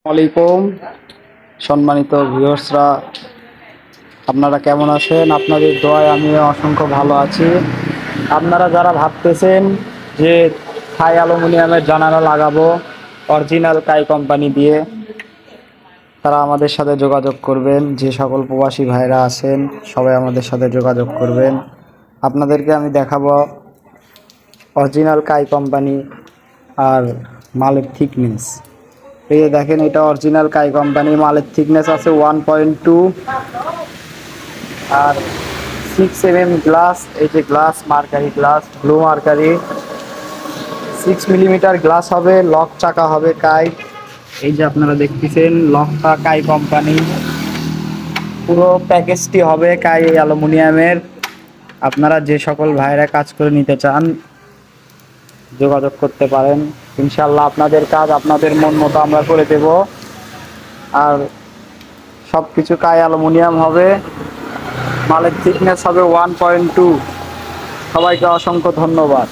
আলাইকুম সম্মানিত ভিউয়ার্সরা, আপনারা কেমন আছেন? আপনাদের দোয়ায় আমি অসংখ্য ভালো আছি। আপনারা যারা ভাবতেছেন যে থাই অ্যালুমিনিয়ামের জানালা লাগাবো অরিজিনাল কাই কোম্পানি দিয়ে, তারা আমাদের সাথে যোগাযোগ করবেন। যে সকল প্রবাসী ভাইরা আছেন সবাই আমাদের সাথে যোগাযোগ করবেন। আপনাদেরকে আমি দেখাবো অরিজিনাল কাই কোম্পানি আর মালের থিকনেস। এই যে দেখেন, এটা অরিজিনাল কাই কোম্পানি, মালের থিকনেস আছে 1.2 আর 6 mm গ্লাস। এই যে glass, mercury glass, blue mercury, 6 millimetre glass হবে। লক চাকা হবে কাই। এই যে আপনারা দেখতেছেন লকটা কাই কোম্পানি, পুরো প্যাকেজটি হবে কাই অ্যালুমিনিয়ামের। আপনারা যে সকল ভাইরা কাজ করে নিতে চান যোগাযোগ করতে পারেন। ইনশাল্লাহ আপনাদের কাজ আপনাদের মন মতো আমরা করে দেব। আর সব কিছু কাই অ্যালুমিনিয়াম হবে, মালের থিকনেস হবে 1.2। সবাইকে অসংখ্য ধন্যবাদ।